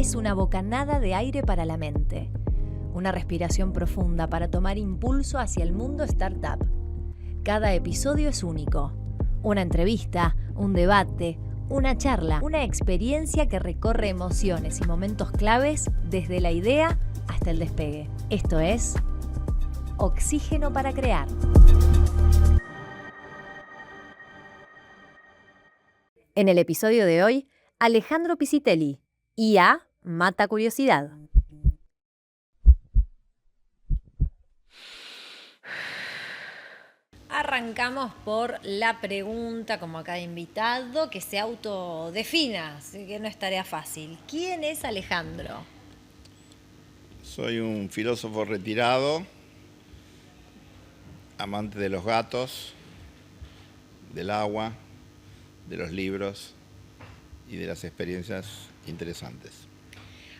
es una bocanada de aire para la mente. Una respiración profunda para tomar impulso hacia el mundo startup. Cada episodio es único. Una entrevista, un debate, una charla, una experiencia que recorre emociones y momentos claves desde la idea hasta el despegue. Esto es Oxígeno para Crear. En el episodio de hoy, Alejandro Piscitelli, IA mata curiosidad. Arrancamos por la pregunta, como a cada invitado, que se autodefina, así que no es tarea fácil. ¿Quién es Alejandro? Soy un filósofo retirado, amante de los gatos, del agua, de los libros y de las experiencias interesantes.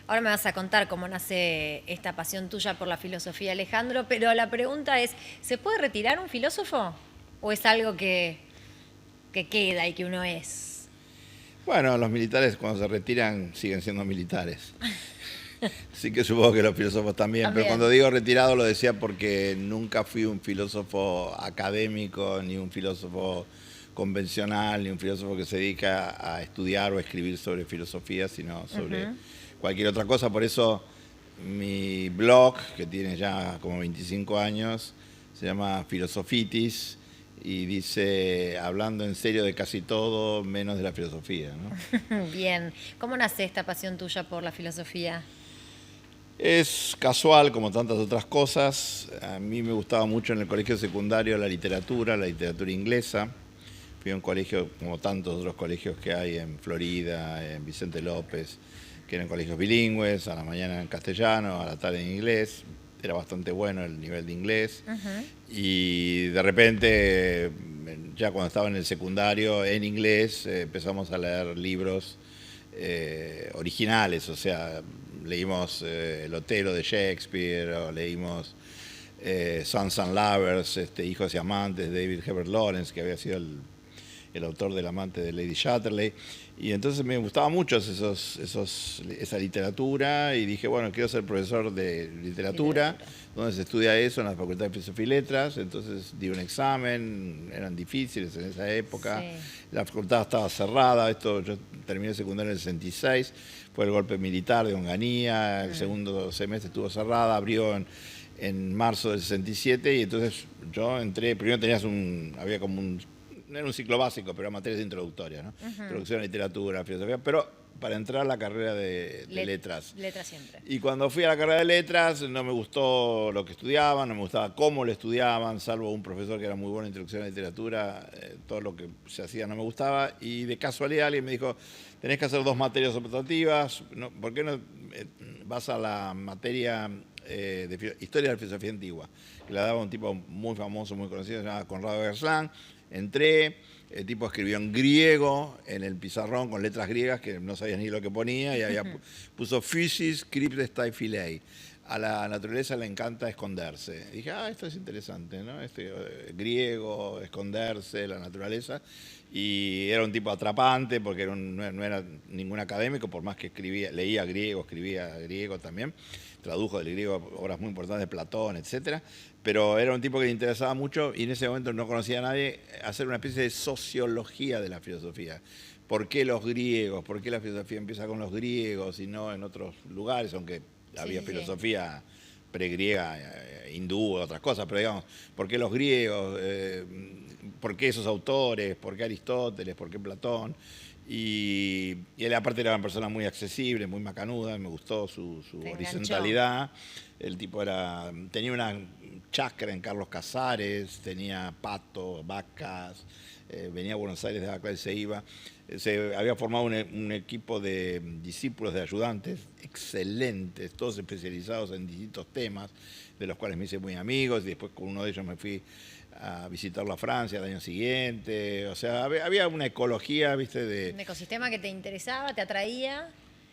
Ahora me vas a contar cómo nace esta pasión tuya por la filosofía, Alejandro, pero la pregunta es, ¿se puede retirar un filósofo? ¿O es algo que queda y que uno es? Bueno, los militares cuando se retiran siguen siendo militares. Así que supongo que los filósofos también. Pero cuando digo retirado lo decía porque nunca fui un filósofo académico, ni un filósofo convencional, ni un filósofo que se dedica a estudiar o a escribir sobre filosofía, sino sobre cualquier otra cosa. Por eso mi blog, que tiene ya como 25 años, se llama Filosofitis y dice, hablando en serio de casi todo, menos de la filosofía, ¿no? Bien. ¿Cómo nace esta pasión tuya por la filosofía? Es casual, como tantas otras cosas. A mí me gustaba mucho en el colegio secundario la literatura inglesa. Fui a un colegio, como tantos otros colegios que hay en Florida, en Vicente López, que eran colegios bilingües, a la mañana en castellano, a la tarde en inglés. Era bastante bueno el nivel de inglés. Y de repente, ya cuando estaba en el secundario, en inglés, empezamos a leer libros originales, o sea, leímos El Otelo de Shakespeare, o leímos Sons and Lovers, Hijos y Amantes, de David Herbert Lawrence, que había sido el autor del amante de Lady Chatterley. Y entonces me gustaba mucho esa literatura y dije, bueno, quiero ser profesor de literatura, donde se estudia eso en la Facultad de Filosofía y Letras. Entonces di un examen, eran difíciles en esa época. Sí. La facultad estaba cerrada, yo terminé el secundario en el 66, fue el golpe militar de Onganía, el segundo semestre estuvo cerrada, abrió en marzo del 67 y entonces yo entré, primero había como no era un ciclo básico, pero eran materias introductorias, ¿no? Introducción a la literatura, filosofía, pero para entrar a la carrera de letras. Letras siempre. Y cuando fui a la carrera de letras no me gustó lo que estudiaban, no me gustaba cómo lo estudiaban, salvo un profesor que era muy bueno en introducción a la literatura, todo lo que se hacía no me gustaba. Y de casualidad alguien me dijo, tenés que hacer 2 materias optativas, ¿por qué no vas a la materia de Historia de la Filosofía Antigua? Que la daba un tipo muy famoso, muy conocido, se llamaba Conrado Gerstlán. Entré, el tipo escribió en griego, en el pizarrón, con letras griegas, que no sabías ni lo que ponía, y puso Physis cryptes filei. A la naturaleza le encanta esconderse. Y dije, esto es interesante, ¿no? Griego, esconderse, la naturaleza. Y era un tipo atrapante, porque no era ningún académico, por más que leía griego, escribía griego también. Tradujo del griego obras muy importantes de Platón, etc. Pero era un tipo que le interesaba mucho y en ese momento no conocía a nadie, hacer una especie de sociología de la filosofía. ¿Por qué los griegos? ¿Por qué la filosofía empieza con los griegos y no en otros lugares? Aunque había filosofía pregriega, hindú, otras cosas, pero digamos, ¿por qué los griegos? ¿Por qué esos autores? ¿Por qué Aristóteles? ¿Por qué Platón? Y él aparte era una persona muy accesible, muy macanuda, me gustó su horizontalidad. El tipo tenía una chacra en Carlos Casares, tenía patos, vacas, venía a Buenos Aires de la cual se iba. Se había formado un equipo de discípulos, de ayudantes, excelentes, todos especializados en distintos temas, de los cuales me hice muy amigos, y después con uno de ellos me fui a visitarlo a Francia el año siguiente. O sea, había una ecología, ¿viste? Un ecosistema que te interesaba, te atraía,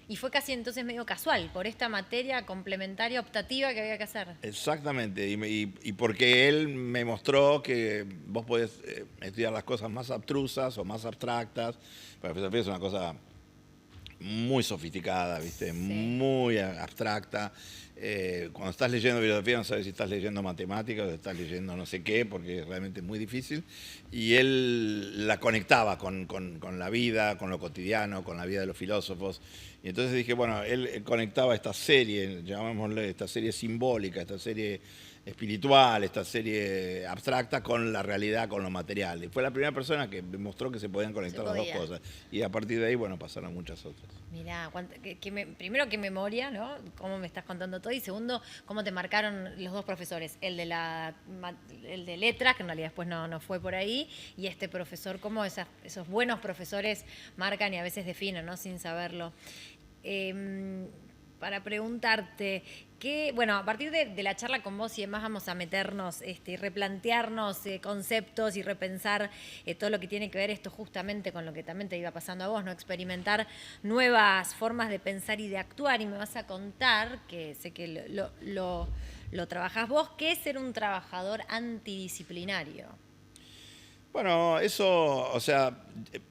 y fue casi entonces medio casual, por esta materia complementaria optativa que había que hacer. Exactamente, y porque él me mostró que vos podés estudiar las cosas más abstrusas o más abstractas, pero la filosofía es una cosa muy sofisticada, ¿viste? Sí. Muy abstracta. Cuando estás leyendo filosofía no sabes si estás leyendo matemáticas o estás leyendo no sé qué, porque realmente es muy difícil. Y él la conectaba con la vida, con lo cotidiano, con la vida de los filósofos. Y entonces dije, bueno, él conectaba esta serie, llamémosle esta serie simbólica, esta serie espiritual, esta serie abstracta con la realidad, con lo material. Y fue la primera persona que demostró que se podían conectar las dos cosas. Y a partir de ahí, bueno, pasaron muchas otras. Mirá, primero qué memoria, ¿no? Cómo me estás contando todo. Y segundo, cómo te marcaron los dos profesores. El de letras, que en realidad después no fue por ahí, y este profesor, cómo esos buenos profesores marcan y a veces definen, ¿no? Sin saberlo. Para preguntarte, bueno, a partir de la charla con vos y demás vamos a meternos y replantearnos conceptos y repensar todo lo que tiene que ver esto justamente con lo que también te iba pasando a vos, ¿no? Experimentar nuevas formas de pensar y de actuar, y me vas a contar, que sé que lo trabajás vos, ¿qué es ser un trabajador antidisciplinario? Bueno, eso, o sea,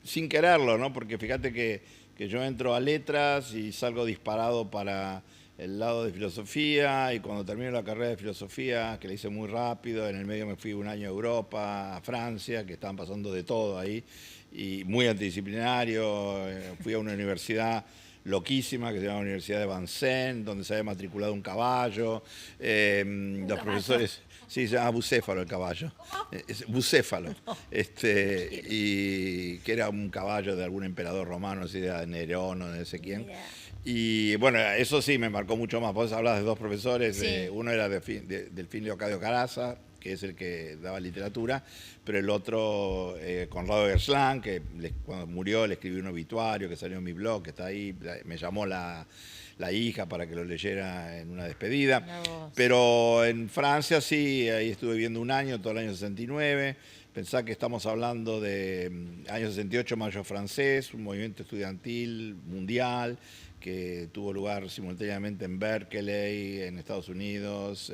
sin quererlo, ¿no? Porque fíjate que yo entro a letras y salgo disparado para el lado de filosofía, y cuando termino la carrera de filosofía, que la hice muy rápido, en el medio me fui un año a Europa, a Francia, que estaban pasando de todo ahí, y muy antidisciplinario. Fui a una universidad loquísima que se llama Universidad de Vincennes, donde se había matriculado un caballo. Los profesores... Sí, se llama bucéfalo el caballo. Es bucéfalo. Y que era un caballo de algún emperador romano, así de Nerón o de no sé quién. Y bueno, eso sí me marcó mucho más. Vos hablabas de dos profesores, sí. Uno era Delfín Leocadio Caraza, que es el que daba literatura, pero el otro, Conrado Gerstlán, que cuando murió le escribí un obituario que salió en mi blog, que está ahí, me llamó la hija para que lo leyera en una despedida. Pero en Francia sí, ahí estuve viviendo un año, todo el año 69. Pensá que estamos hablando de año 68, Mayo francés, un movimiento estudiantil mundial que tuvo lugar simultáneamente en Berkeley, en Estados Unidos,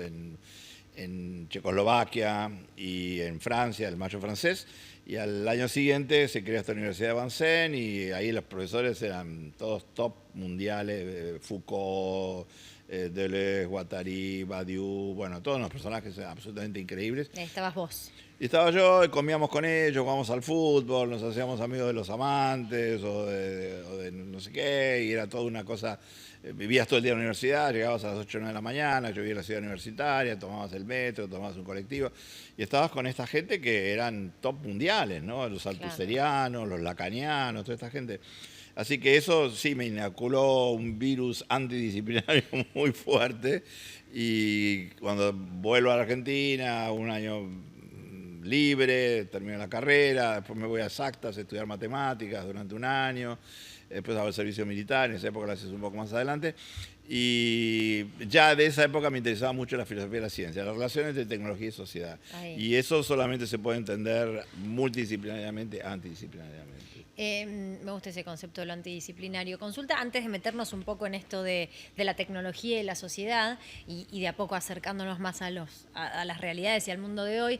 en Checoslovaquia y en Francia, el Mayo francés. Y al año siguiente se creó esta Universidad de Vincennes, y ahí los profesores eran todos top mundiales, Foucault, Deleuze, Guattari, Badiou, bueno, todos unos personajes absolutamente increíbles. Ahí estabas vos. Y estaba yo, y comíamos con ellos, jugábamos al fútbol, nos hacíamos amigos de los amantes o de no sé qué, y era toda una cosa. Vivías todo el día en la universidad, llegabas a las 8 o 9 de la mañana, yo vivía en la ciudad universitaria, tomabas el metro, tomabas un colectivo, y estabas con esta gente que eran top mundiales, ¿no? Los altuserianos, los lacanianos, toda esta gente. Así que eso sí me inoculó un virus antidisciplinario muy fuerte, y cuando vuelvo a la Argentina, un año libre, termino la carrera, después me voy a Exactas a estudiar matemáticas durante un año, después hago el servicio militar, en esa época lo haces un poco más adelante, y ya de esa época me interesaba mucho la filosofía de la ciencia, las relaciones entre tecnología y sociedad. Y eso solamente se puede entender multidisciplinariamente, antidisciplinariamente. Me gusta ese concepto de lo antidisciplinario. Consulta, antes de meternos un poco en esto de la tecnología y la sociedad, y de a poco acercándonos más a las realidades y al mundo de hoy,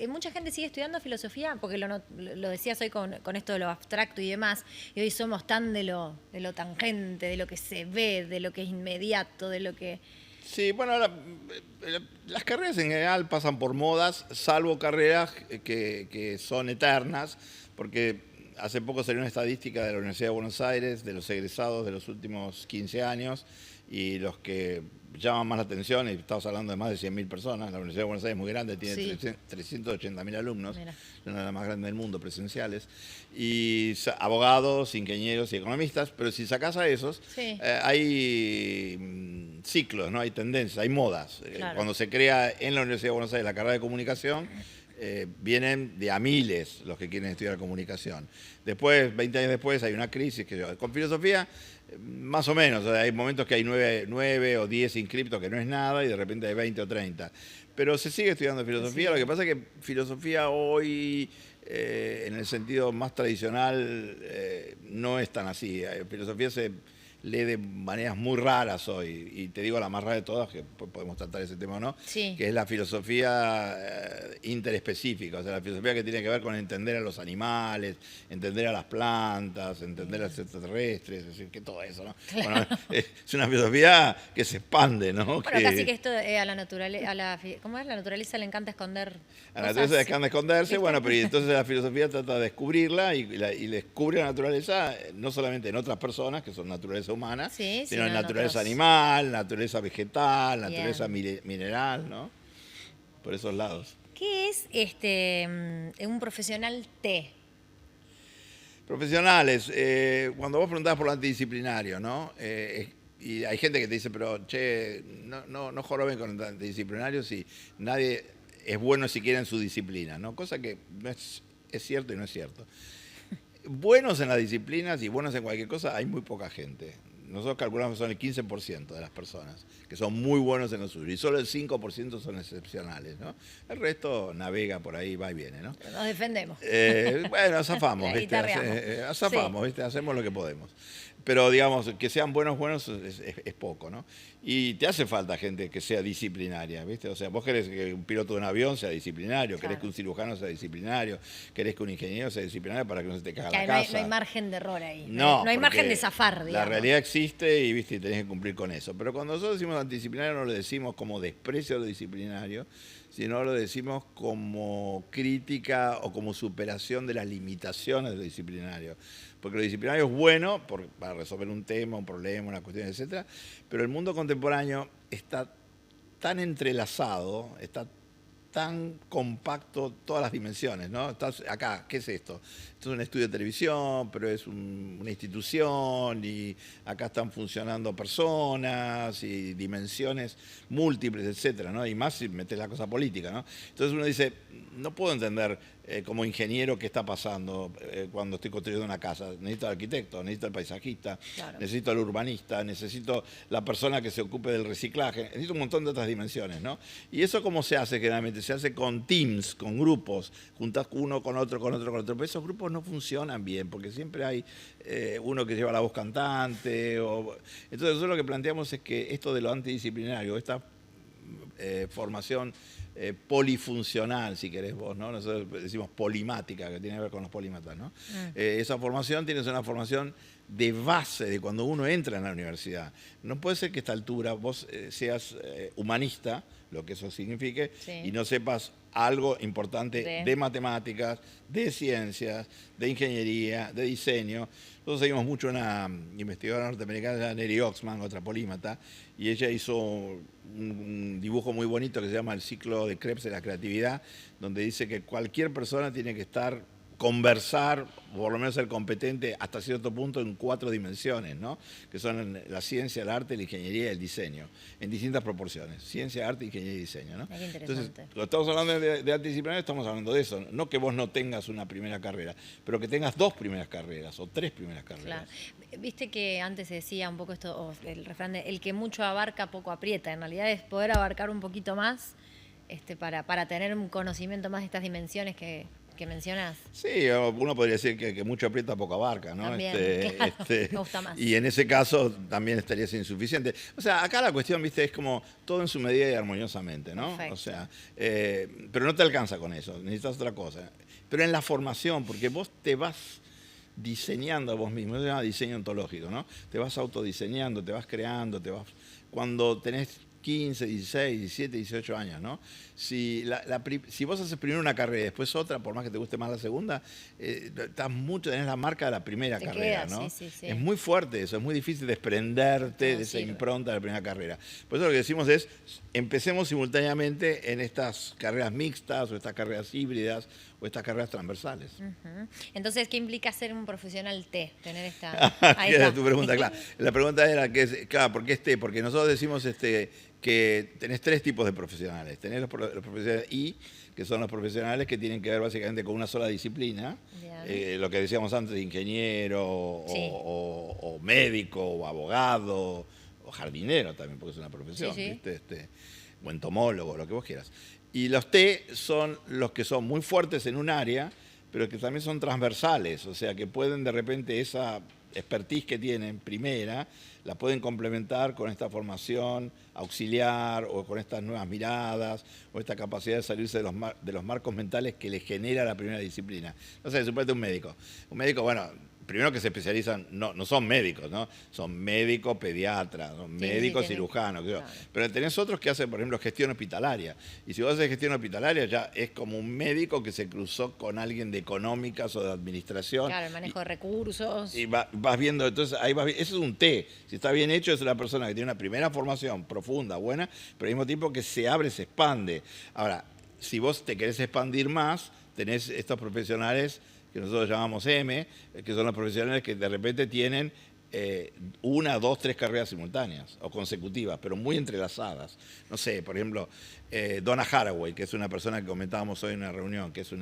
mucha gente sigue estudiando filosofía, porque lo decías hoy con esto de lo abstracto y demás, y hoy somos tan de lo tangente, de lo que se ve, de lo que es inmediato, de lo que... Sí, bueno, las carreras en general pasan por modas, salvo carreras que son eternas, porque hace poco salió una estadística de la Universidad de Buenos Aires de los egresados de los últimos 15 años, y los que llaman más la atención, y estamos hablando de más de 100.000 personas. La Universidad de Buenos Aires es muy grande, tiene 380.000 alumnos, es una de las más grandes del mundo, presenciales, y abogados, ingenieros y economistas. Pero si sacás a esos, hay ciclos, ¿no? Hay tendencias, hay modas. Cuando se crea en la Universidad de Buenos Aires la carrera de comunicación, vienen de a miles los que quieren estudiar comunicación. Después, 20 años después, hay una crisis. Con filosofía, más o menos, o sea, hay momentos que hay 9 o 10 inscriptos, que no es nada, y de repente hay 20 o 30. Pero se sigue estudiando filosofía. Lo que pasa es que filosofía hoy, en el sentido más tradicional, no es tan así. Filosofía lee de maneras muy raras hoy, y te digo la más rara de todas, que podemos tratar ese tema o no, Sí. que es la filosofía interespecífica, o sea, la filosofía que tiene que ver con entender a los animales, entender a las plantas, entender a los extraterrestres, es decir, que todo eso, ¿no? Claro. Bueno, es una filosofía que se expande, ¿no? Bueno, casi que esto a la naturaleza, ¿cómo es? La naturaleza le encanta esconder A la naturaleza le encanta esconderse, ¿viste? bueno, pero y entonces la filosofía trata de descubrirla y descubre la naturaleza no solamente en otras personas, que son naturaleza humana, Sí, sino en en naturaleza otros. animal, naturaleza vegetal, Bien. naturaleza mineral, ¿no? Por esos lados. ¿Qué es un profesional T? Profesionales, cuando vos preguntás por lo antidisciplinario, ¿no? Y hay gente que te dice, pero che, no joroben con el antidisciplinario si nadie es bueno siquiera en su disciplina, ¿no? Cosa que no es cierto y no es cierto. Buenos en las disciplinas y buenos en cualquier cosa hay muy poca gente. Nosotros calculamos que son el 15% de las personas que son muy buenos en lo suyo y solo el 5% son excepcionales, ¿no? El resto navega por ahí, va y viene, ¿no? Nos defendemos. Bueno, zafamos, La ¿viste? guitarreamos. Zafamos, Sí. ¿viste? Hacemos lo que podemos. Pero, digamos, que sean buenos es poco, ¿no? Y te hace falta gente que sea disciplinaria, ¿viste? O sea, vos querés que un piloto de un avión sea disciplinario, querés Claro. que un cirujano sea disciplinario, querés que un ingeniero sea disciplinario para que no se te caga Que la no hay, casa. no hay margen de error ahí. No, No hay margen porque de zafar, la digamos. realidad existe y, ¿viste? Y tenés que cumplir con eso. Pero cuando nosotros decimos antidisciplinario no lo decimos como desprecio a lo disciplinario, sino lo decimos como crítica o como superación de las limitaciones de lo disciplinario. Porque lo disciplinario es bueno para resolver un tema, un problema, una cuestión, etc. Pero el mundo contemporáneo está tan entrelazado, está tan compacto todas las dimensiones, ¿no? Estás acá, ¿qué es esto? Esto es un estudio de televisión, pero es una institución y acá están funcionando personas y dimensiones múltiples, etcétera, ¿no? Y más si metes la cosa política, ¿no? Entonces uno dice, no puedo entender como ingeniero qué está pasando cuando estoy construyendo una casa. Necesito al arquitecto, necesito al paisajista, Claro. necesito al urbanista, necesito la persona que se ocupe del reciclaje, necesito un montón de otras dimensiones, ¿no? Y eso cómo se hace generalmente, se hace con teams, con grupos, juntás uno con otro, con otro, con otro, pero esos grupos no funcionan bien, porque siempre hay uno que lleva la voz cantante, entonces nosotros lo que planteamos es que esto de lo antidisciplinario, esta formación polifuncional, si querés vos, ¿no? Nosotros decimos polimática, que tiene que ver con los polímatas, ¿no? Esa formación tiene que ser una formación de base de cuando uno entra en la universidad. No puede ser que a esta altura vos seas humanista, lo que eso signifique, Sí. y no sepas algo importante de matemáticas, de ciencias, de ingeniería, de diseño. Nosotros seguimos mucho una investigadora norteamericana, Neri Oxman, otra polímata, y ella hizo un dibujo muy bonito que se llama El ciclo de Krebs de la creatividad, donde dice que cualquier persona tiene que conversar, por lo menos ser competente hasta cierto punto en 4 dimensiones, ¿no? Que son la ciencia, el arte, la ingeniería y el diseño, en distintas proporciones. Ciencia, arte, ingeniería y diseño, ¿no? Qué interesante. Entonces, cuando estamos hablando de antidisciplinario, estamos hablando de eso. No que vos no tengas una primera carrera, pero que tengas 2 primeras carreras o 3 primeras carreras. Claro. Viste que antes se decía un poco esto, el refrán de el que mucho abarca, poco aprieta. En realidad es poder abarcar un poquito más para tener un conocimiento más de estas dimensiones que mencionás. Sí, uno podría decir que mucho aprieta, poco abarca, ¿no? También, claro, me gusta más. Y en ese caso también estaría siendo insuficiente. O sea, acá la cuestión, viste, es como todo en su medida y armoniosamente, ¿no? Perfecto. O sea, pero no te alcanza con eso, necesitas otra cosa. Pero en la formación, porque vos te vas diseñando a vos mismo, eso se llama diseño ontológico, ¿no? Te vas autodiseñando, te vas creando, cuando tenés 15, 16, 17, 18 años, ¿no? Si vos haces primero una carrera y después otra, por más que te guste más la segunda, tenés la marca de la primera carrera, queda, ¿no? sí. Es muy fuerte eso, es muy difícil desprenderte No de esa sirve. impronta de la primera carrera. Por eso lo que decimos es, empecemos simultáneamente en estas carreras mixtas o estas carreras híbridas o estas carreras transversales. Ujú. Entonces, ¿qué implica ser un profesional T? Tener esta... Ahí Era está. tu pregunta, claro. La pregunta era, claro, ¿por qué porque nosotros decimos que tenés 3 tipos de profesionales. Tenés los profesionales I, que son los profesionales que tienen que ver básicamente con una sola disciplina, lo que decíamos antes, ingeniero, Sí. o médico, o abogado, o jardinero también, porque es una profesión, Sí. ¿viste? O entomólogo, lo que vos quieras. Y los T son los que son muy fuertes en un área, pero que también son transversales, o sea, que pueden de repente expertise que tienen primera, la pueden complementar con esta formación auxiliar o con estas nuevas miradas o esta capacidad de salirse de los marcos mentales que les genera la primera disciplina. No sé, suponete un médico. Un médico, bueno, primero que se especializan, no son médicos, ¿no? Son médicos, pediatras, ¿no? Médicos, cirujanos. Claro. Pero tenés otros que hacen, por ejemplo, gestión hospitalaria. Y si vos haces gestión hospitalaria, ya es como un médico que se cruzó con alguien de económicas o de administración. Claro, el manejo de recursos. Y vas viendo, entonces ahí vas viendo, eso es un T. Si está bien hecho, es una persona que tiene una primera formación profunda, buena, pero al mismo tiempo que se abre, se expande. Ahora, si vos te querés expandir más, tenés estos profesionales que nosotros llamamos M, que son los profesionales que de repente tienen 1, 2, 3 carreras simultáneas o consecutivas, pero muy entrelazadas. No sé, por ejemplo, Donna Haraway, que es una persona que comentábamos hoy en una reunión, que es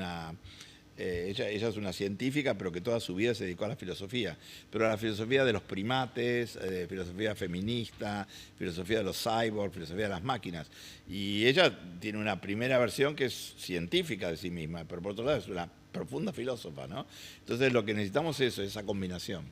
ella es una científica, pero que toda su vida se dedicó a la filosofía. Pero a la filosofía de los primates, filosofía feminista, filosofía de los cyborgs, filosofía de las máquinas. Y ella tiene una primera versión que es científica de sí misma, pero por otro lado es una profunda filósofa, ¿no? Entonces lo que necesitamos es esa combinación.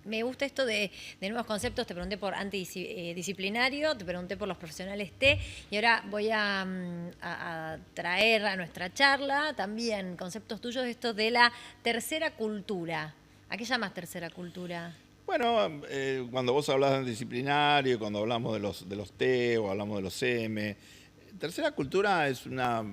Me gusta esto de nuevos conceptos. Te pregunté por antidisciplinario, te pregunté por los profesionales T, y ahora voy a traer a nuestra charla también conceptos tuyos de esto de la tercera cultura. ¿A qué llamas tercera cultura? Bueno, cuando vos hablas de antidisciplinario, cuando hablamos de los T o hablamos de los M, tercera cultura es una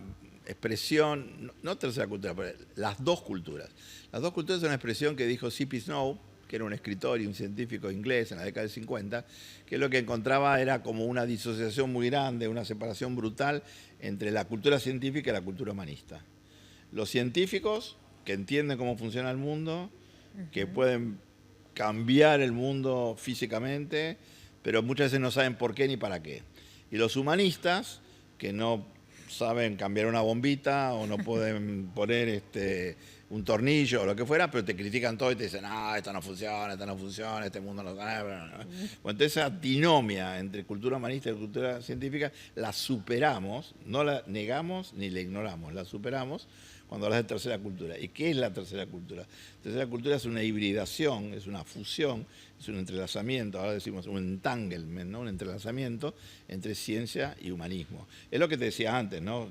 expresión, no tercera cultura, pero las dos culturas. Las dos culturas es una expresión que dijo C.P. Snow, que era un escritor y un científico inglés en la década del 50, que lo que encontraba era como una disociación muy grande, una separación brutal entre la cultura científica y la cultura humanista. Los científicos, que entienden cómo funciona el mundo, que pueden cambiar el mundo físicamente, pero muchas veces no saben por qué ni para qué. Y los humanistas, que no saben cambiar una bombita o no pueden poner un tornillo o lo que fuera, pero te critican todo y te dicen, esto no funciona, este mundo no... Bueno, entonces esa dinomia entre cultura humanista y cultura científica la superamos, no la negamos ni la ignoramos, la superamos cuando hablas de tercera cultura. ¿Y qué es la tercera cultura? La tercera cultura es una hibridación, es una fusión, es un entrelazamiento, ahora decimos un entanglement, ¿no? Un entrelazamiento entre ciencia y humanismo. Es lo que te decía antes, ¿no?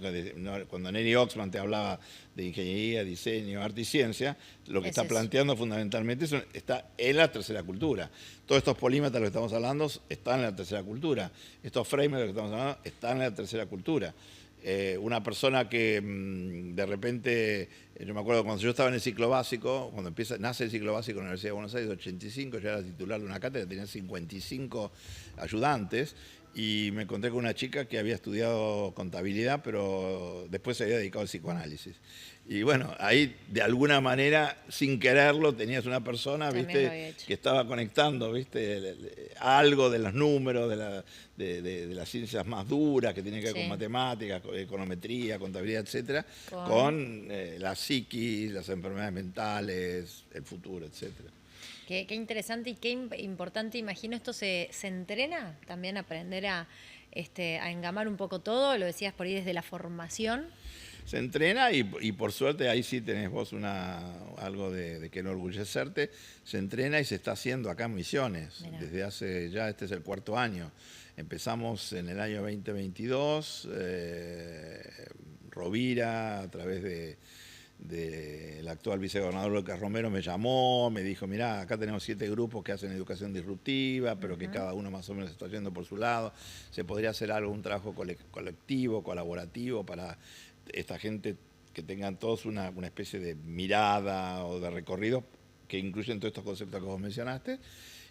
Cuando Nelly Oxman te hablaba de ingeniería, diseño, arte y ciencia, lo que está planteando fundamentalmente está en la tercera cultura. Todos estos polímetros de los que estamos hablando están en la tercera cultura. Estos frames de los que estamos hablando están en la tercera cultura. Una persona que de repente, yo me acuerdo cuando yo estaba en el ciclo básico, cuando nace el ciclo básico en la Universidad de Buenos Aires, 85, yo era titular de una cátedra, tenía 55 ayudantes, y me encontré con una chica que había estudiado contabilidad, pero después se había dedicado al psicoanálisis. Y bueno, ahí de alguna manera, sin quererlo, tenías una persona, ¿viste?, que estaba conectando, ¿viste?, algo de los números, de las ciencias más duras, que tienen que ver con matemáticas, econometría, contabilidad, etcétera, con la psiquis, las enfermedades mentales, el futuro, etcétera. Qué interesante y qué importante, imagino, esto se entrena también, aprender a engamar un poco todo, lo decías por ahí desde la formación. Se entrena y por suerte ahí sí tenés vos algo de que enorgullecerte. Se entrena y se está haciendo acá en Misiones. Mirá. Desde hace ya, este es el 4º año. Empezamos en el año 2022, Rovira, a través del actual vicegobernador Lucas Romero, me llamó, me dijo, mirá, acá tenemos 7 grupos que hacen educación disruptiva, pero que cada uno más o menos está yendo por su lado. Se podría hacer un trabajo colectivo, colaborativo, para esta gente que tengan todos una especie de mirada o de recorrido que incluyen todos estos conceptos que vos mencionaste.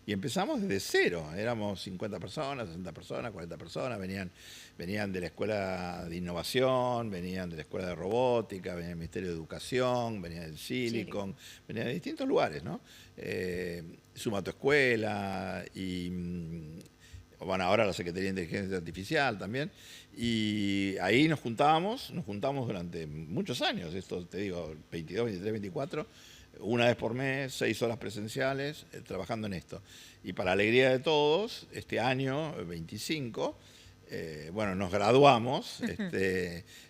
Y empezamos desde cero, éramos 50 personas, 60 personas, 40 personas, venían de la Escuela de Innovación, venían de la Escuela de Robótica, venían del Ministerio de Educación, venían del Silicon, venían de distintos lugares, ¿no? Suma tu Escuela y... Bueno, ahora la Secretaría de Inteligencia Artificial también, y ahí nos juntamos durante muchos años, esto te digo, 22, 23, 24, una vez por mes, 6 horas presenciales, trabajando en esto. Y para alegría de todos, este año, 25, bueno, nos graduamos,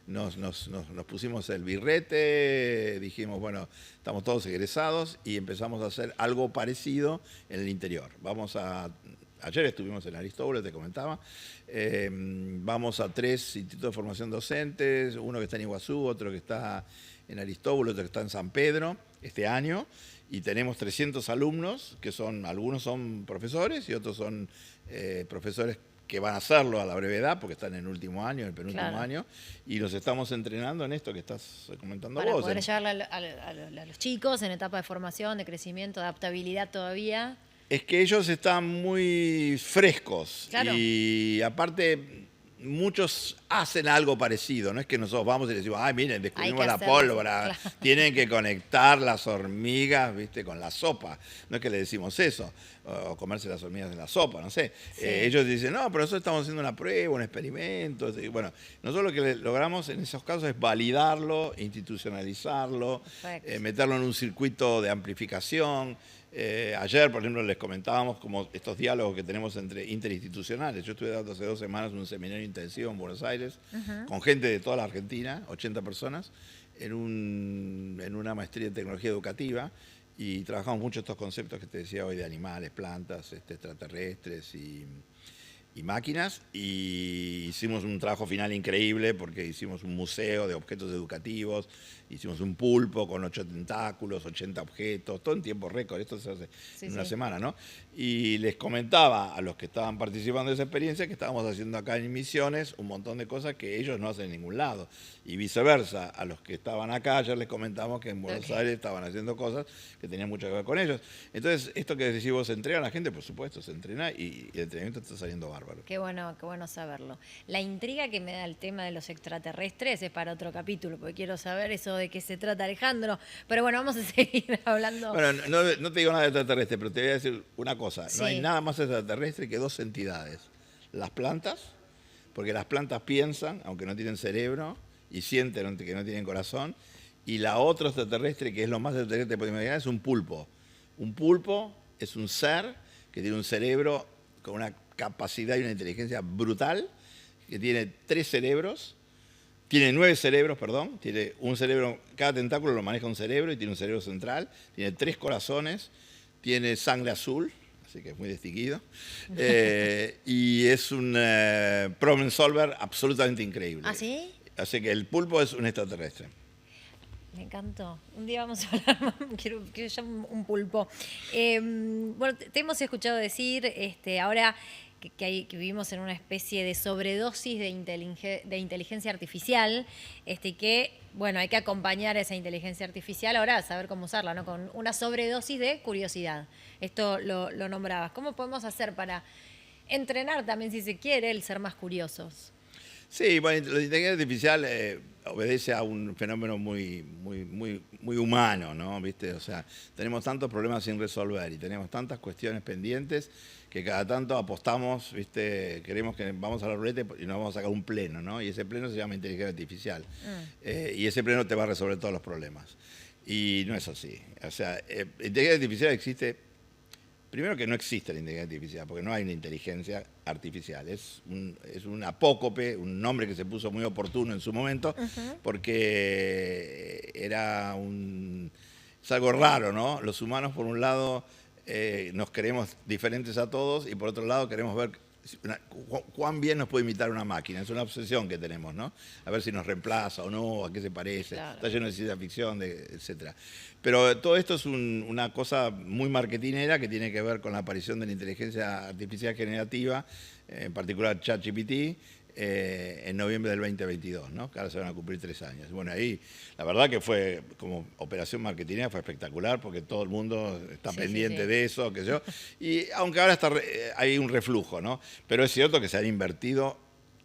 nos pusimos el birrete, dijimos, bueno, estamos todos egresados y empezamos a hacer algo parecido en el interior. Ayer estuvimos en Aristóbulo, te comentaba, vamos a 3 institutos de formación docentes, uno que está en Iguazú, otro que está en Aristóbulo, otro que está en San Pedro, este año, y tenemos 300 alumnos, algunos son profesores y otros son profesores que van a hacerlo a la brevedad, porque están en el último año, en el penúltimo año, y los estamos entrenando en esto que estás comentando para vos. Para poder llevarle a los chicos en etapa de formación, de crecimiento, de adaptabilidad todavía. Es que ellos están muy frescos, claro. Y aparte muchos hacen algo parecido, no es que nosotros vamos y les decimos, ay, miren, descubrimos la pólvora, claro. Tienen que conectar las hormigas, ¿viste? Con la sopa, no es que le decimos eso, o comerse las hormigas en la sopa, no sé. Sí. Ellos dicen, no, pero nosotros estamos haciendo una prueba, un experimento. Y bueno, nosotros lo que logramos en esos casos es validarlo, institucionalizarlo, meterlo en un circuito de amplificación. Ayer, por ejemplo, les comentábamos como estos diálogos que tenemos interinstitucionales. Yo estuve dando hace 2 semanas un seminario intensivo en Buenos Aires con gente de toda la Argentina, 80 personas, en una maestría en tecnología educativa, y trabajamos mucho estos conceptos que te decía hoy de animales, plantas, extraterrestres y máquinas, y hicimos un trabajo final increíble porque hicimos un museo de objetos educativos, hicimos un pulpo con 8 tentáculos, 80 objetos, todo en tiempo récord, esto se hace en una semana, ¿no? Y les comentaba a los que estaban participando de esa experiencia que estábamos haciendo acá en Misiones un montón de cosas que ellos no hacen en ningún lado, y viceversa, a los que estaban acá ayer les comentamos que en Buenos Aires estaban haciendo cosas que tenían mucho que ver con ellos. Entonces, esto que decís vos, ¿se entrena a la gente? Por supuesto, se entrena y el entrenamiento está saliendo bárbaro. Qué bueno saberlo. La intriga que me da el tema de los extraterrestres es para otro capítulo, porque quiero saber eso de qué se trata, Alejandro. Pero bueno, vamos a seguir hablando. Bueno, no te digo nada de extraterrestre, pero te voy a decir una cosa. Sí. No hay nada más extraterrestre que 2 entidades. Las plantas, porque las plantas piensan, aunque no tienen cerebro, y sienten, aunque no tienen corazón. Y la otra extraterrestre, que es lo más extraterrestre que puedes imaginar, es un pulpo. Un pulpo es un ser que tiene un cerebro con una capacidad y una inteligencia brutal, que tiene 3 cerebros, tiene 9 cerebros, perdón, tiene un cerebro, cada tentáculo lo maneja un cerebro y tiene un cerebro central, tiene 3 corazones, tiene sangre azul, así que es muy distinguido, y es un problem solver absolutamente increíble. ¿Ah, sí? Así que el pulpo es un extraterrestre. Me encantó. Un día vamos a hablar más, quiero ya un pulpo. Bueno, te hemos escuchado decir ahora que vivimos en una especie de sobredosis de inteligencia artificial, que, bueno, hay que acompañar a esa inteligencia artificial ahora a saber cómo usarla, ¿no? Con una sobredosis de curiosidad. Esto lo nombrabas. ¿Cómo podemos hacer para entrenar también, si se quiere, el ser más curiosos? Sí, bueno, la inteligencia artificial obedece a un fenómeno muy humano, ¿no? ¿Viste? O sea, tenemos tantos problemas sin resolver y tenemos tantas cuestiones pendientes que cada tanto apostamos, ¿viste? Queremos que vamos a la ruleta y nos vamos a sacar un pleno, ¿no? Y ese pleno se llama inteligencia artificial. Y ese pleno te va a resolver todos los problemas. Y no es así. O sea, inteligencia artificial existe. Primero que no existe la inteligencia artificial, porque no hay una inteligencia artificial. Es un apócope, un nombre que se puso muy oportuno en su momento, porque es algo raro, ¿no? Los humanos, por un lado, nos creemos diferentes a todos, y por otro lado queremos ver cuán bien nos puede imitar una máquina. Es una obsesión que tenemos, ¿no? A ver si nos reemplaza o no, a qué se parece. Claro. Está lleno de ciencia ficción, etc. Pero todo esto es una cosa muy marketinera que tiene que ver con la aparición de la inteligencia artificial generativa, en particular ChatGPT, en noviembre del 2022, ¿no? Que ahora se van a cumplir 3 años. Bueno, ahí la verdad que fue como operación marketinera, fue espectacular porque todo el mundo está pendiente de eso, qué sé yo. Y aunque ahora hay un reflujo, ¿no? Pero es cierto que se han invertido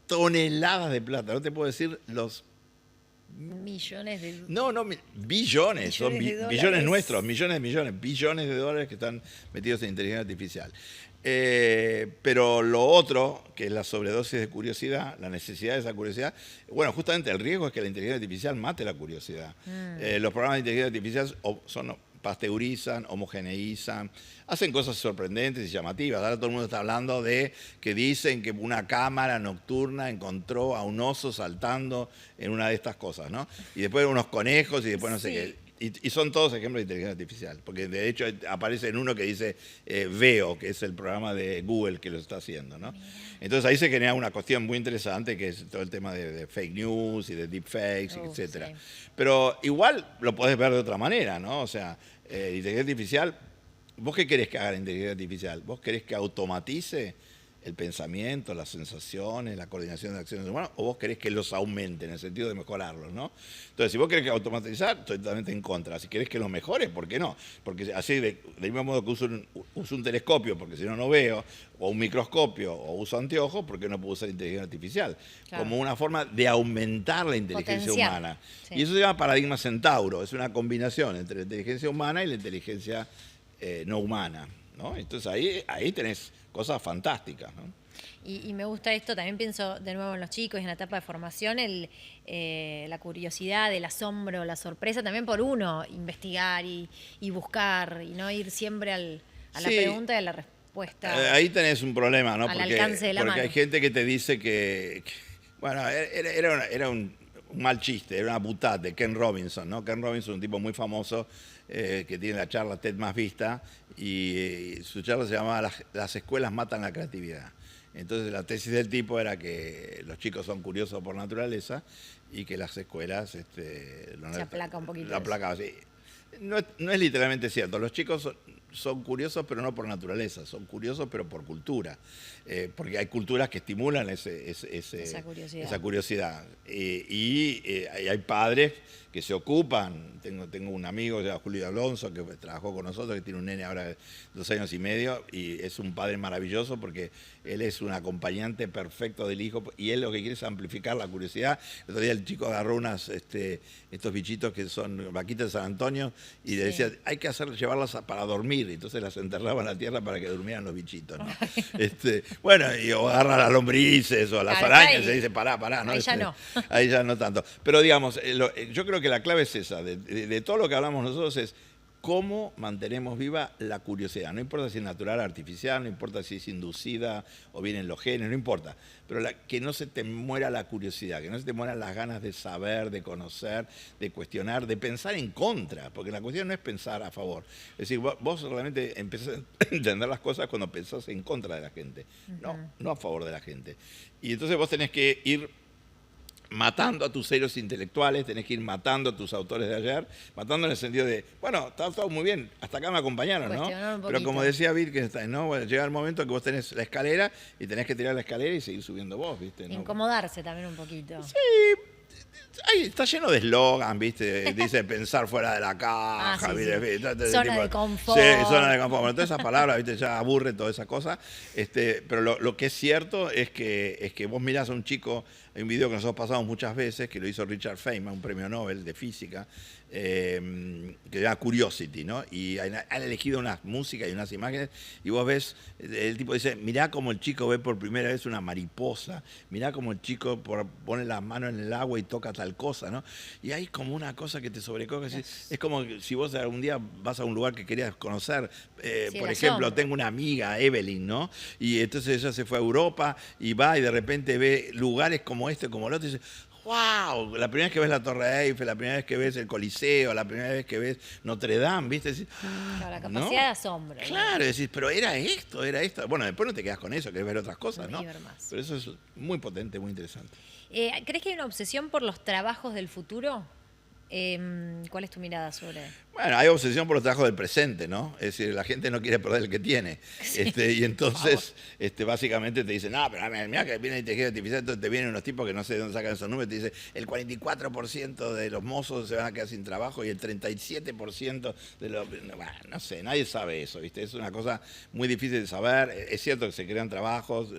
toneladas de plata. No te puedo decir los millones de... No, billones, son billones nuestros, millones de millones, billones de dólares que están metidos en inteligencia artificial. Pero lo otro, que es la sobredosis de curiosidad, la necesidad de esa curiosidad, bueno, justamente el riesgo es que la inteligencia artificial mate la curiosidad. Los programas de inteligencia artificial son pasteurizan, homogeneizan, hacen cosas sorprendentes y llamativas. Ahora todo el mundo está hablando de que dicen que una cámara nocturna encontró a un oso saltando en una de estas cosas, ¿no? Y después unos conejos y después no sé qué. Y son todos ejemplos de inteligencia artificial, porque de hecho aparece en uno que dice Veo, que es el programa de Google que lo está haciendo, ¿no? Entonces ahí se genera una cuestión muy interesante que es todo el tema de fake news y de deepfakes, etcétera. Sí. Pero igual lo podés ver de otra manera, ¿no? O sea, inteligencia artificial, ¿vos qué querés que haga la inteligencia artificial? ¿Vos querés que automatice el pensamiento, las sensaciones, la coordinación de acciones humanas, o vos querés que los aumente en el sentido de mejorarlos, ¿no? Entonces, si vos querés que automatizar, estoy totalmente en contra. Si querés que los mejores, ¿por qué no? Porque así, del mismo modo que uso un telescopio, porque si no, no veo, o un microscopio, o uso anteojos, ¿por qué no puedo usar inteligencia artificial? Claro. Como una forma de aumentar la inteligencia humana. Sí. Y eso se llama paradigma centauro, es una combinación entre la inteligencia humana y la inteligencia no humana, ¿no? Entonces ahí tenés cosas fantásticas, ¿no? Y me gusta esto, también pienso de nuevo en los chicos, en la etapa de formación, la curiosidad, el asombro, la sorpresa, también por uno, investigar y buscar, y no ir siempre a la pregunta y a la respuesta. Ahí tenés un problema, ¿no? Al alcance de la mano. Porque hay gente que te dice que bueno, era un mal chiste, era una putada de Ken Robinson, ¿no? Ken Robinson es un tipo muy famoso que tiene la charla TED más vista y su charla se llamaba Las escuelas matan la creatividad. Entonces la tesis del tipo era que los chicos son curiosos por naturaleza y que las escuelas se aplaca un poquito. La aplaca, sí. No es literalmente cierto, los chicos son curiosos pero no por naturaleza, son curiosos pero por cultura, porque hay culturas que estimulan esa curiosidad. Y hay padres que se ocupan, tengo un amigo que se llama Julio Alonso que trabajó con nosotros, que tiene un nene ahora de 2 años y medio y es un padre maravilloso porque él es un acompañante perfecto del hijo y él lo que quiere es amplificar la curiosidad. El otro día el chico agarró estos bichitos que son vaquitas de San Antonio y le decía, hay que llevarlas para dormir, entonces las enterraba en la tierra para que durmieran los bichitos, ¿no? Bueno, y o agarra las lombrices o las arañas y se dice, pará, ¿no? Ahí ya no. Ahí ya no tanto. Pero digamos, yo creo que la clave es esa, de todo lo que hablamos nosotros es cómo mantenemos viva la curiosidad. No importa si es natural o artificial, no importa si es inducida o vienen los genes, no importa. Pero que no se te muera la curiosidad, que no se te mueran las ganas de saber, de conocer, de cuestionar, de pensar en contra. Porque la cuestión no es pensar a favor. Es decir, vos realmente empezás a entender las cosas cuando pensás en contra de la gente, no a favor de la gente. Y entonces vos tenés que ir matando a tus héroes intelectuales, tenés que ir matando a tus autores de ayer, matando en el sentido de, bueno, está todo muy bien, hasta acá me acompañaron, ¿no? Pero como decía Wittgenstein, ¿no? Bueno, llega el momento que vos tenés la escalera y tenés que tirar la escalera y seguir subiendo vos, ¿viste? ¿No? Incomodarse también un poquito. Sí. Ahí está lleno de eslogan, ¿viste? Dice pensar fuera de la caja, ¿viste? Zona de confort. Sí, zona de confort. Bueno, todas esas palabras, ¿viste? Ya aburre toda esa cosa. Pero lo que es cierto es que vos mirás a un chico, hay un video que nosotros pasamos muchas veces, que lo hizo Richard Feynman, un premio Nobel de física, que se llama Curiosity, ¿no? Y han elegido unas músicas y unas imágenes, y vos ves, el tipo dice, mirá cómo el chico ve por primera vez una mariposa, mirá cómo el chico pone las manos en el agua y toca tal cosa, ¿no? Y hay como una cosa que te sobrecoge, es como si vos algún día vas a un lugar que querías conocer, por ejemplo, tengo una amiga, Evelyn, ¿no? Y entonces ella se fue a Europa y va y de repente ve lugares como este, como el otro, y dice, ¡wow! La primera vez que ves la Torre Eiffel, la primera vez que ves el Coliseo, la primera vez que ves Notre Dame, ¿viste? Decís, claro, la capacidad de asombro. Claro, decís, pero era esto. Bueno, después no te quedas con eso, querés ver otras cosas, ¿no? Más. Pero eso es muy potente, muy interesante. ¿Crees que hay una obsesión por los trabajos del futuro? ¿Cuál es tu mirada sobre...? Bueno, hay obsesión por los trabajos del presente, ¿no? Es decir, la gente no quiere perder el que tiene. Sí. Y entonces, básicamente te dicen, no, pero mira que viene la inteligencia artificial, entonces te vienen unos tipos que no sé de dónde sacan esos números, te dicen, el 44% de los mozos se van a quedar sin trabajo y el 37% de los... Bueno, no sé, nadie sabe eso, ¿viste? Es una cosa muy difícil de saber. Es cierto que se crean trabajos,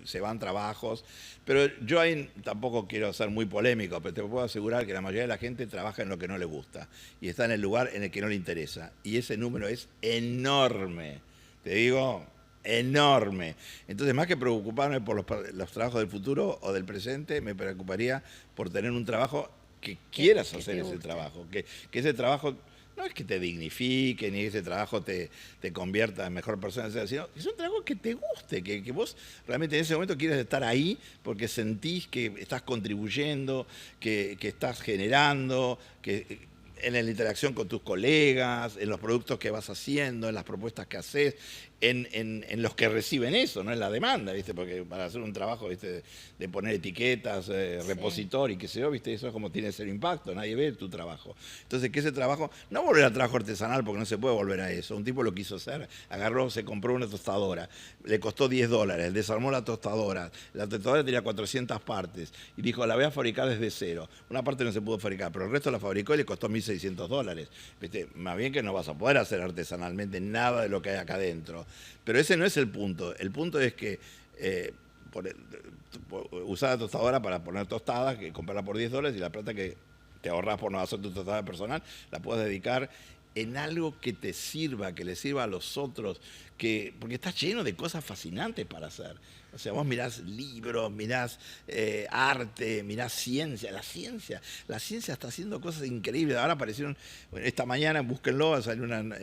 se van trabajos, pero yo ahí tampoco quiero ser muy polémico, pero te puedo asegurar que la mayoría de la gente trabaja en lo que no le gusta y está en el lugar en el que no le interesa. Y ese número es enorme. Te digo, enorme. Entonces, más que preocuparme por los trabajos del futuro o del presente, me preocuparía por tener un trabajo que quieras hacer ese trabajo. Que ese trabajo no es que te dignifique ni ese trabajo te convierta en mejor persona, sino es un trabajo que te guste, que vos realmente en ese momento quieres estar ahí porque sentís que estás contribuyendo, que estás generando, que en la interacción con tus colegas, en los productos que vas haciendo, en las propuestas que haces, en los que reciben eso, no en la demanda, ¿viste? Porque para hacer un trabajo, ¿viste? De poner etiquetas, repositorio, qué sé yo, ¿viste? Eso es como tiene cero impacto, nadie ve tu trabajo. Entonces, que ese trabajo, no volver al trabajo artesanal, porque no se puede volver a eso. Un tipo lo quiso hacer, agarró, se compró una tostadora, le costó $10, desarmó la tostadora tenía 400 partes, y dijo, la voy a fabricar desde cero. Una parte no se pudo fabricar, pero el resto la fabricó y le costó $1.600. ¿Viste? Más bien que no vas a poder hacer artesanalmente nada de lo que hay acá adentro. Pero ese no es el punto. El punto es que usar la tostadora para poner tostadas, que comprarla por $10 y la plata que te ahorras por no hacer tu tostada personal, la puedes dedicar en algo que te sirva, que le sirva a los otros, porque está lleno de cosas fascinantes para hacer. O sea, vos mirás libros, mirás arte, mirás ciencia. La ciencia está haciendo cosas increíbles. Ahora aparecieron, esta mañana, búsquenlo, salió una...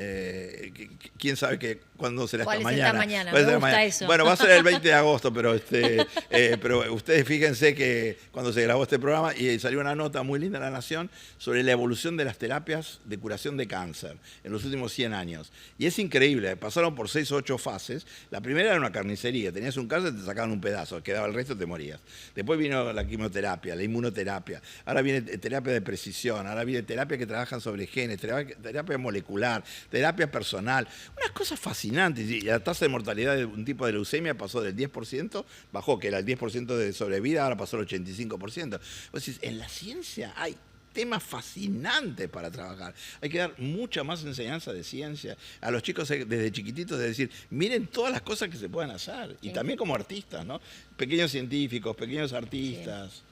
¿quién sabe cuándo será esta mañana? ¿Cuál es esta mañana? Me gusta eso. Bueno, va a ser el 20 de agosto, pero ustedes fíjense que cuando se grabó este programa y salió una nota muy linda en La Nación sobre la evolución de las terapias de curación de cáncer en los últimos 100 años. Y es increíble, pasaron por 6 o 8 fases. La primera era una carnicería, tenías un cáncer, te sacaban un pedazo, quedaba el resto, te morías. Después vino la quimioterapia, la inmunoterapia, ahora viene terapia de precisión, ahora viene terapia que trabajan sobre genes, terapia molecular, terapia personal, unas cosas fascinantes. Y la tasa de mortalidad de un tipo de leucemia pasó del 10%, bajó, que era el 10% de sobrevida, ahora pasó al 85%. Entonces, en la ciencia hay temas fascinantes para trabajar. Hay que dar mucha más enseñanza de ciencia a los chicos desde chiquititos, de decir, miren todas las cosas que se pueden hacer. Y también como artistas, ¿no? Pequeños científicos, pequeños artistas. Sí.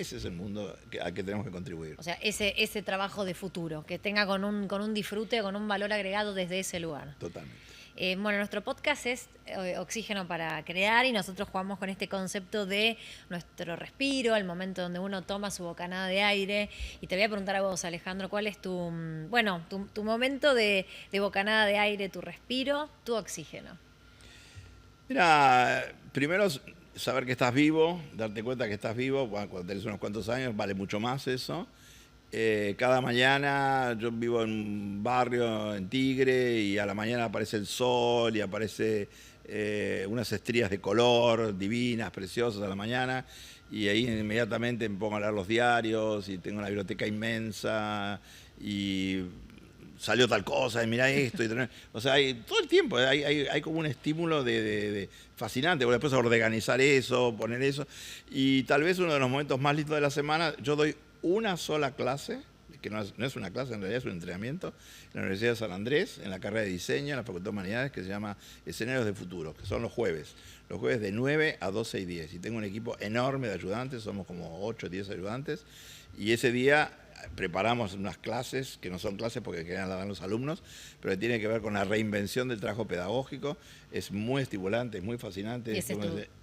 Ese es el mundo al que tenemos que contribuir. O sea, ese trabajo de futuro, que tenga con un disfrute, con un valor agregado desde ese lugar. Totalmente. Bueno, nuestro podcast es Oxígeno para Crear y nosotros jugamos con este concepto de nuestro respiro, el momento donde uno toma su bocanada de aire. Y te voy a preguntar a vos, Alejandro, ¿cuál es tu momento de bocanada de aire, tu respiro, tu oxígeno? Mira, primero saber que estás vivo, darte cuenta que estás vivo, cuando tenés unos cuantos años vale mucho más eso. Cada mañana, yo vivo en un barrio en Tigre y a la mañana aparece el sol y aparece unas estrías de color divinas, preciosas a la mañana, y ahí inmediatamente me pongo a leer los diarios y tengo una biblioteca inmensa y salió tal cosa y mirá esto. O sea, todo el tiempo hay como un estímulo de fascinante, después organizar eso, poner eso, y tal vez uno de los momentos más lindos de la semana, yo doy una sola clase, que no es una clase, en realidad es un entrenamiento, en la Universidad de San Andrés, en la carrera de diseño, en la Facultad de Humanidades, que se llama Escenarios de Futuro, que son los jueves de 9 a 12 y 10. Y tengo un equipo enorme de ayudantes, somos como 8 o 10 ayudantes, y ese día preparamos unas clases, que no son clases porque quedan las dan los alumnos, pero que tiene que ver con la reinvención del trabajo pedagógico. Es muy estimulante, es muy fascinante.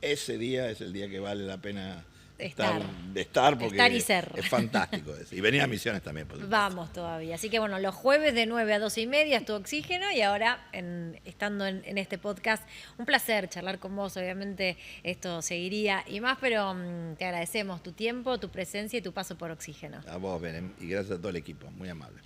Ese día es el día que vale la pena estar porque estar y ser. Es fantástico eso. Y venir a Misiones también. Vamos todavía. Así que bueno, los jueves de 9 a 12 y media es tu oxígeno y ahora estando en este podcast, un placer charlar con vos. Obviamente esto seguiría y más, pero te agradecemos tu tiempo, tu presencia y tu paso por Oxígeno. A vos, Belén, y gracias a todo el equipo. Muy amable.